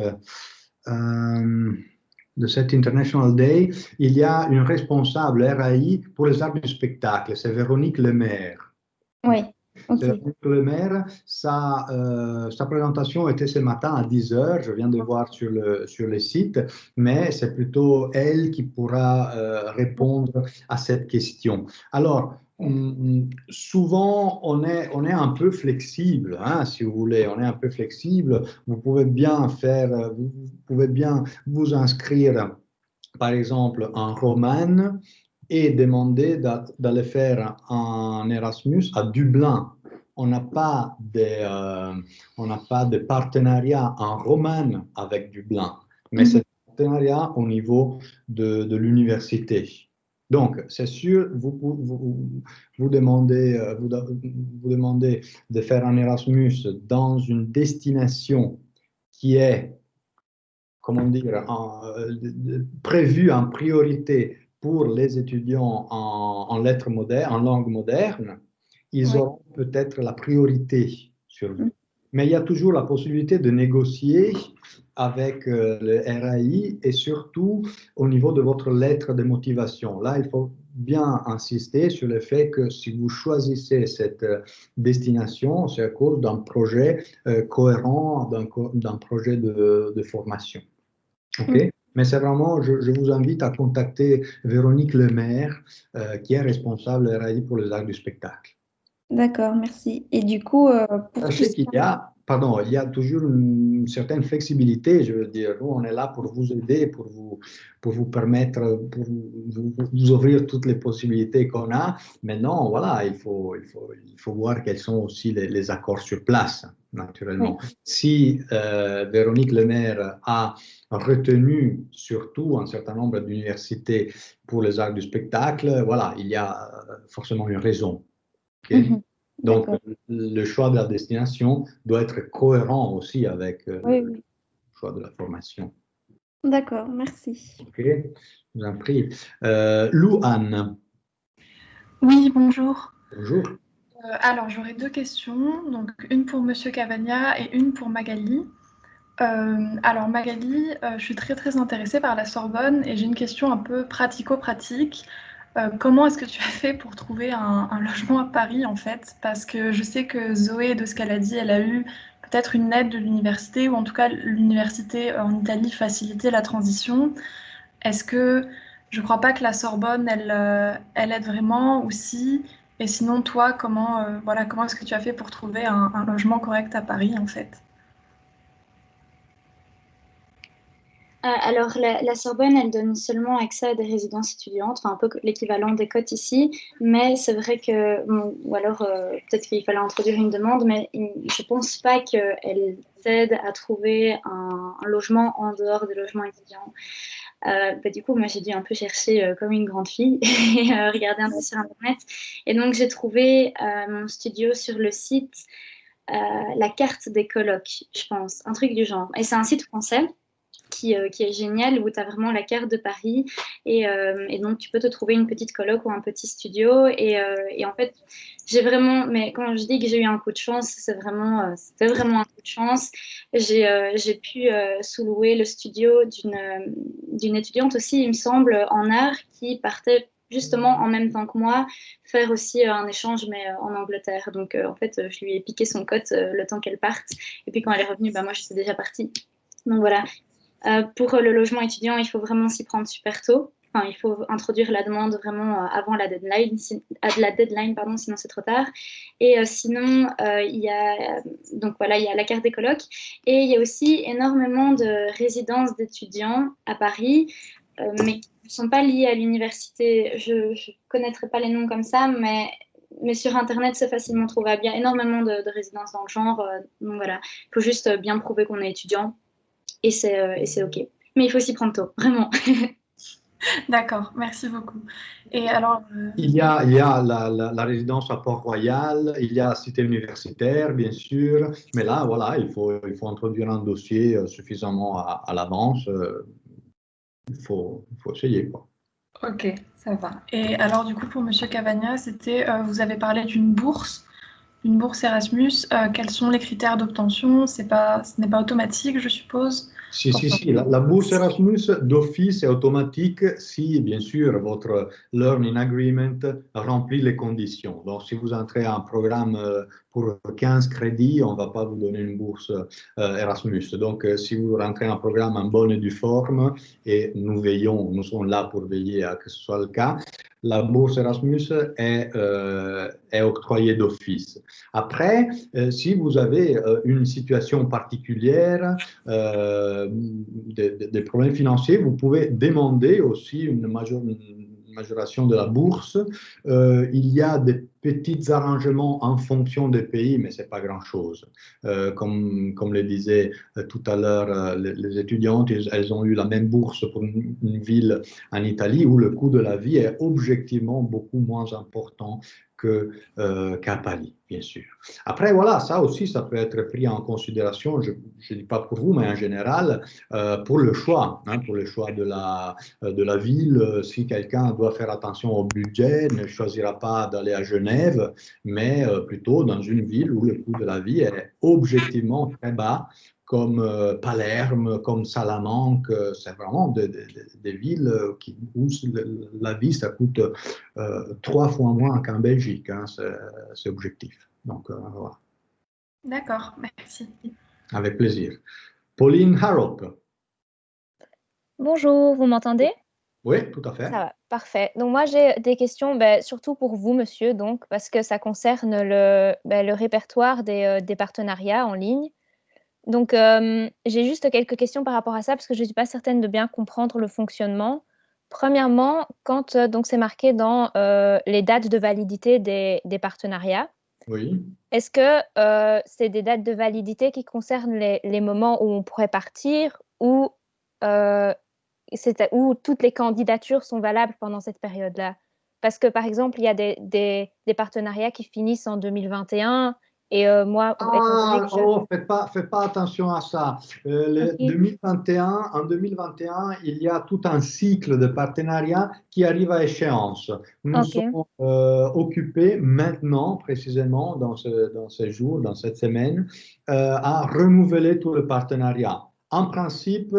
International Day, il y a une responsable RAI pour les arts du spectacle, c'est Véronique Lemaire. Oui, ok. Véronique Lemaire, sa présentation était ce matin à 10 heures, je viens de voir sur le site, mais c'est plutôt elle qui pourra répondre à cette question. Alors, souvent, on est un peu flexible, hein, si vous voulez, on est un peu flexible. Vous pouvez bien vous inscrire, par exemple, en Roman et demander d'aller faire un Erasmus à Dublin. On n'a pas de partenariat en Roman avec Dublin, mais c'est un partenariat au niveau de l'université. Donc, c'est sûr, vous demandez de faire un Erasmus dans une destination qui est, comment dire, prévue en priorité pour les étudiants en lettres modernes, en langue moderne, ils auront peut-être la priorité sur vous. Mais il y a toujours la possibilité de négocier avec le RAI et surtout au niveau de votre lettre de motivation. Là, il faut bien insister sur le fait que si vous choisissez cette destination, c'est à cause d'un projet cohérent, d'un projet de formation. Okay. Mais c'est vraiment, je vous invite à contacter Véronique Lemaire, qui est responsable RAI pour les arts du spectacle. D'accord, merci. Et du coup, pour tout Sachez ce qui qu'il y a, pardon, il y a toujours une certaine flexibilité, je veux dire. Nous, on est là pour vous aider, pour vous permettre, pour vous ouvrir toutes les possibilités qu'on a. Maintenant, voilà, il faut voir quels sont aussi les accords sur place, naturellement. Oui. Si Véronique Lemaire a retenu surtout un certain nombre d'universités pour les arts du spectacle, voilà, il y a forcément une raison. OK? Mhm. Donc, D'accord. le choix de la destination doit être cohérent aussi avec Oui, le oui. choix de la formation. D'accord, merci. OK, je vous en prie. Lou Anne, Oui, bonjour. bonjour. Alors, j'aurais deux questions, donc une pour Monsieur Cavagna et une pour Magali. Alors, Magali, je suis très très intéressée par la Sorbonne et j'ai une question un peu pratico-pratique. Comment est-ce que tu as fait pour trouver un logement à Paris en fait? Parce que je sais que Zoé, de ce qu'elle a dit, elle a eu peut-être une aide de l'université ou en tout cas l'université en Italie facilitait la transition. Est-ce que je crois pas que la Sorbonne, elle aide vraiment ou si? Et sinon, toi, voilà, comment est-ce que tu as fait pour trouver un logement correct à Paris, en fait? Alors, la Sorbonne, elle donne seulement accès à des résidences étudiantes, enfin un peu l'équivalent des cotes ici, mais c'est vrai que, bon, ou alors peut-être qu'il fallait introduire une demande, mais je pense pas qu'elle t'aide à trouver un logement en dehors des logements étudiants. Du coup, moi, j'ai dû un peu chercher comme une grande fille et regarder un peu sur Internet. Et donc, j'ai trouvé mon studio sur le site La carte des colocs, je pense, un truc du genre. Et c'est un site français qui est génial, où tu as vraiment la carte de Paris et donc tu peux te trouver une petite coloc ou un petit studio et en fait j'ai vraiment, mais quand je dis que j'ai eu un coup de chance, c'était vraiment un coup de chance. J'ai pu sous-louer le studio d'une étudiante aussi, il me semble, en art qui partait justement en même temps que moi faire aussi un échange mais en Angleterre. Donc en fait je lui ai piqué son cote le temps qu'elle parte et puis quand elle est revenue, bah, moi je suis déjà partie. Donc voilà, pour le logement étudiant, il faut vraiment s'y prendre super tôt. Enfin, il faut introduire la demande vraiment avant la deadline, pardon, sinon c'est trop tard. Et sinon, il y a donc voilà, il y a la carte des colocs et il y a aussi énormément de résidences d'étudiants à Paris, mais qui ne sont pas liées à l'université. Je ne connaîtrais pas les noms comme ça, mais sur Internet, c'est facilement trouvable. Il y a énormément de résidences dans le genre. Donc voilà, il faut juste bien prouver qu'on est étudiant et c'est OK. Mais il faut s'y prendre tôt, vraiment. D'accord, merci beaucoup. Et alors, Il y a la résidence à Port-Royal, il y a la cité universitaire, bien sûr, mais là, voilà, il faut introduire un dossier suffisamment à l'avance. Il faut essayer, quoi. ok, ça va. Et alors, du coup, pour Monsieur Cavagna, c'était, vous avez parlé d'une bourse. Une bourse Erasmus, quels sont les critères d'obtention? Ce n'est pas automatique, je suppose. Si. La bourse Erasmus d'office est automatique si, bien sûr, votre Learning Agreement remplit les conditions. Donc, si vous entrez en programme pour 15 crédits, on ne va pas vous donner une bourse Erasmus. Donc, si vous rentrez en programme en bonne et due forme, et nous sommes là pour veiller à que ce soit le cas, la bourse Erasmus est octroyée d'office. Après, si vous avez une situation particulière, des problèmes financiers, vous pouvez demander aussi une majoration de la bourse. Il y a des petits arrangements en fonction des pays, mais ce n'est pas grand-chose. Comme le disait tout à l'heure, les étudiantes, elles ont eu la même bourse pour une ville en Italie où le coût de la vie est objectivement beaucoup moins important qu'à Paris, bien sûr. Après, voilà, ça aussi, ça peut être pris en considération, je ne dis pas pour vous, mais en général, pour le choix de la ville. Si quelqu'un doit faire attention au budget, ne choisira pas d'aller à Genève, mais plutôt dans une ville où le coût de la vie est objectivement très bas, comme Palerme, comme Salamanque. C'est vraiment des villes où la vie, ça coûte 3 fois moins qu'en Belgique. Hein, c'est objectif. Donc, voilà. D'accord, merci. Avec plaisir. Pauline Harrop. Bonjour, vous m'entendez? Oui, tout à fait. Ça va, parfait. Donc moi j'ai des questions, surtout pour vous, monsieur, donc parce que ça concerne le répertoire des partenariats en ligne. Donc j'ai juste quelques questions par rapport à ça parce que je ne suis pas certaine de bien comprendre le fonctionnement. Premièrement, quand donc c'est marqué dans les dates de validité des partenariats, Oui. est-ce que c'est des dates de validité qui concernent les moments où on pourrait partir ou euh, où toutes les candidatures sont valables pendant cette période-là? Parce que, par exemple, il y a des partenariats qui finissent en 2021 et moi, étant donné que Faites pas attention à ça. Ok, 2021, en 2021, il y a tout un cycle de partenariats qui arrive à échéance. Nous ok, sommes occupés maintenant, précisément, dans ces jours, dans cette semaine, à renouveler tout le partenariat. En principe,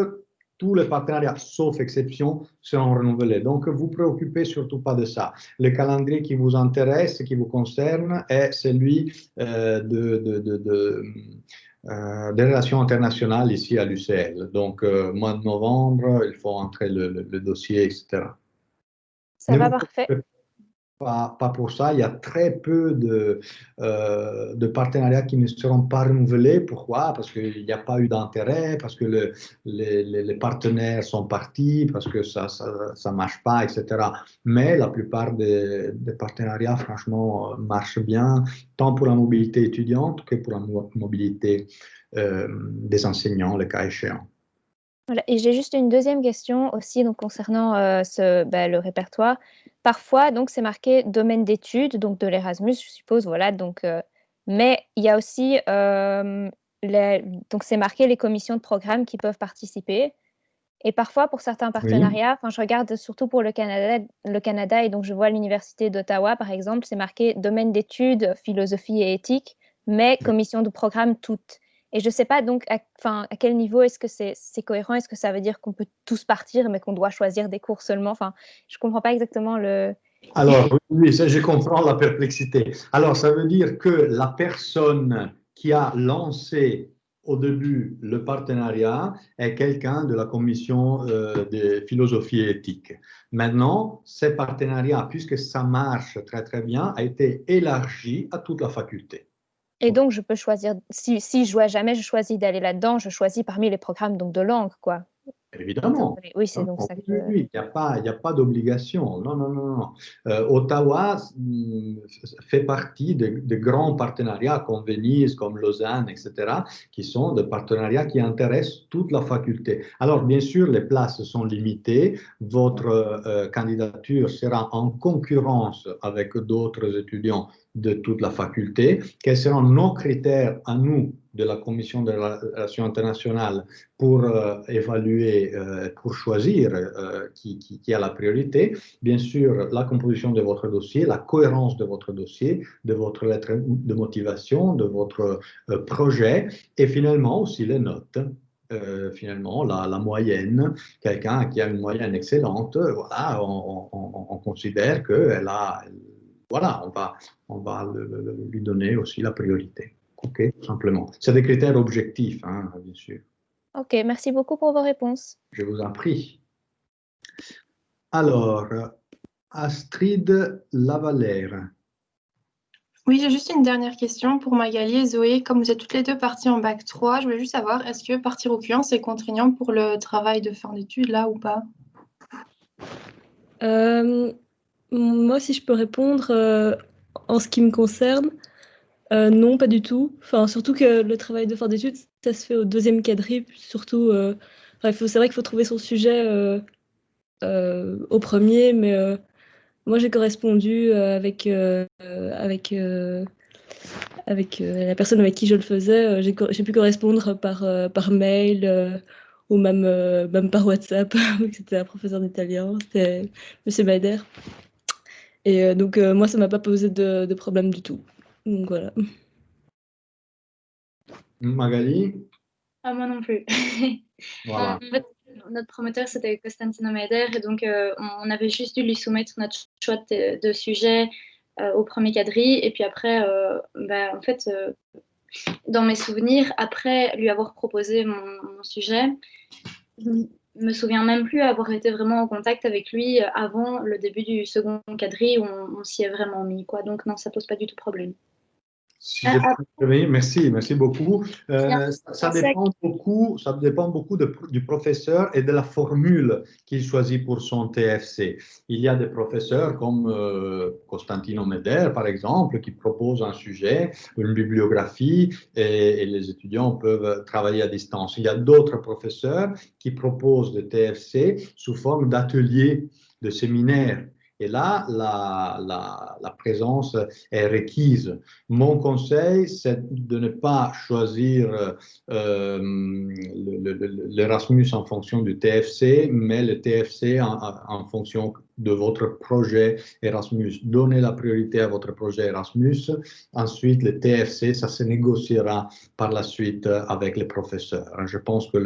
tous les partenariats, sauf exception, seront renouvelés. Donc, vous préoccupez surtout pas de ça. Le calendrier qui vous intéresse, qui vous concerne, est celui des relations internationales ici à l'UCL. Donc, mois de novembre, il faut entrer le dossier, etc. ça Ne va, vous parfait. préoccupez pas pour ça. Il y a très peu de partenariats qui ne seront pas renouvelés. Pourquoi? Parce qu'il n'y a pas eu d'intérêt, parce que les partenaires sont partis, parce que ça marche pas, etc. Mais la plupart des partenariats, franchement, marchent bien, tant pour la mobilité étudiante que pour la mobilité des enseignants, le cas échéant. Voilà. Et j'ai juste une deuxième question aussi donc, concernant le répertoire. Parfois, donc, c'est marqué domaine d'études, donc de l'Erasmus, je suppose, voilà. Donc, mais il y a aussi, donc, c'est marqué les commissions de programme qui peuvent participer. Et parfois, pour certains Oui. partenariats, enfin, je regarde surtout pour le Canada, et donc je vois l'Université d'Ottawa, par exemple, c'est marqué domaine d'études, philosophie et éthique, mais commission de programme toutes. Et je ne sais pas donc à quel niveau est-ce que c'est cohérent, est-ce que ça veut dire qu'on peut tous partir, mais qu'on doit choisir des cours seulement. Enfin, je ne comprends pas exactement le... Alors, oui, ça, je comprends la perplexité. Alors, ça veut dire que la personne qui a lancé au début le partenariat est quelqu'un de la commission de philosophie et éthique. Maintenant, ce partenariat, puisque ça marche très très bien, a été élargi à toute la faculté. Et donc, je peux choisir, si je dois jamais, je choisis d'aller là-dedans, je choisis parmi les programmes donc, de langue, quoi. Évidemment. Oui, c'est Non, donc ça que... oui, oui, il y a pas d'obligation. Non, non, non, non. Ottawa fait partie de grands partenariats comme Venise, comme Lausanne, etc., qui sont des partenariats qui intéressent toute la faculté. Alors, bien sûr, les places sont limitées. Votre candidature sera en concurrence avec d'autres étudiants de toute la faculté. Quels seront nos critères à nous de la Commission de relations internationales pour évaluer, pour choisir qui a la priorité? Bien sûr, la composition de votre dossier, la cohérence de votre dossier, de votre lettre de motivation, de votre projet, et finalement aussi les notes. Finalement, la moyenne, quelqu'un qui a une moyenne excellente, voilà, on considère qu'elle a, voilà, on va lui donner aussi la priorité. OK, tout simplement. C'est des critères objectifs, hein, bien sûr. Ok, merci beaucoup pour vos réponses. Je vous en prie. Alors, Astrid Lavalère. Oui, j'ai juste une dernière question pour Magali et Zoé. Comme vous êtes toutes les deux parties en bac 3, je voulais juste savoir, est-ce que partir au Q1, c'est contraignant pour le travail de fin d'études, là, ou pas? Moi, si je peux répondre, en ce qui me concerne, non, pas du tout. Enfin, surtout que le travail de fin d'études, ça se fait au deuxième quadri, surtout. Enfin, c'est vrai qu'il faut trouver son sujet au premier, mais moi, j'ai correspondu avec la personne avec qui je le faisais. J'ai pu correspondre par mail ou même par WhatsApp. C'était un professeur d'italien, c'était Monsieur Bader. Et donc, moi, ça m'a pas posé de problème du tout. Donc, voilà. Magali. Ah, moi non plus. Voilà. En fait, notre promoteur, c'était Costantino Meder, et donc on avait juste dû lui soumettre notre choix de sujet au premier quadri. Et puis après, en fait, dans mes souvenirs, après lui avoir proposé mon sujet, me souviens même plus avoir été vraiment en contact avec lui avant le début du second quadri où on s'y est vraiment mis, quoi. Donc non, ça pose pas du tout problème. Si oui, merci beaucoup. Ça dépend beaucoup du professeur et de la formule qu'il choisit pour son TFC. Il y a des professeurs comme Costantino Meder, par exemple, qui proposent un sujet, une bibliographie, et les étudiants peuvent travailler à distance. Il y a d'autres professeurs qui proposent des TFC sous forme d'ateliers, de séminaires. Et là, la présence est requise. Mon conseil, c'est de ne pas choisir l'Erasmus en fonction du TFC, mais le TFC en fonction de votre projet Erasmus. Donnez la priorité à votre projet Erasmus. Ensuite, le TFC, ça se négociera par la suite avec les professeurs. Je pense que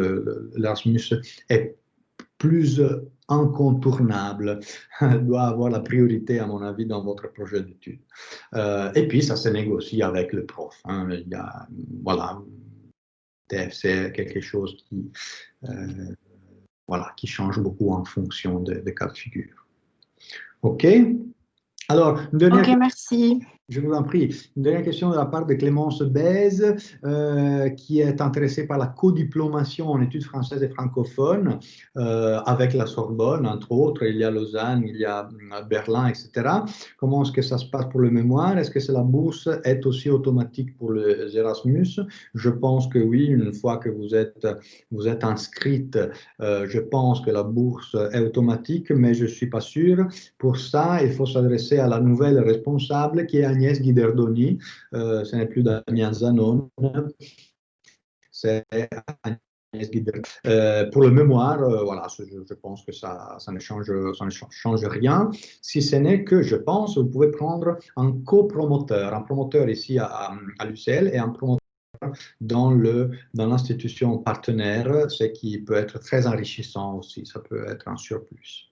l'Erasmus est plus incontournable, doit avoir la priorité, à mon avis, dans votre projet d'études. Et puis, ça se négocie avec le prof. Hein. Il y a, voilà, c'est quelque chose qui change beaucoup en fonction des cas de figure. OK. Alors, merci. Je vous en prie. Une dernière question de la part de Clémence Bèze, qui est intéressée par la codiplomation en études françaises et francophones avec la Sorbonne, entre autres. Il y a Lausanne, il y a Berlin, etc. Comment est-ce que ça se passe pour le mémoire? Est-ce que la bourse est aussi automatique pour les Erasmus? Je pense que oui, une fois que vous êtes inscrite, je pense que la bourse est automatique, mais je ne suis pas sûr. Pour ça, il faut s'adresser à la nouvelle responsable qui est Agnès Guiderdoni. Ce n'est plus Damien Zanon, c'est Agnès Guiderdoni. Pour le mémoire, voilà, je pense que ça ne change rien. Si ce n'est que, je pense, vous pouvez prendre un copromoteur, un promoteur ici à l'UCL et un promoteur dans l'institution partenaire, ce qui peut être très enrichissant aussi. Ça peut être un surplus.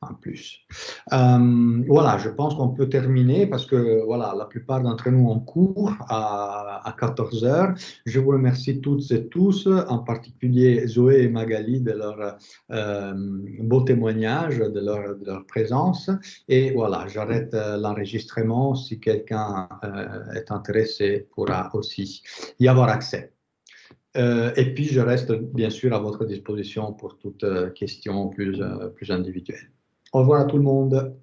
En plus. Voilà, je pense qu'on peut terminer parce que voilà, la plupart d'entre nous ont cours à 14 heures. Je vous remercie toutes et tous, en particulier Zoé et Magali de leur beau témoignage, de leur présence. Et voilà, j'arrête l'enregistrement. Si quelqu'un est intéressé, pourra aussi y avoir accès. Et puis, je reste bien sûr à votre disposition pour toute question plus individuelle. Au revoir à tout le monde.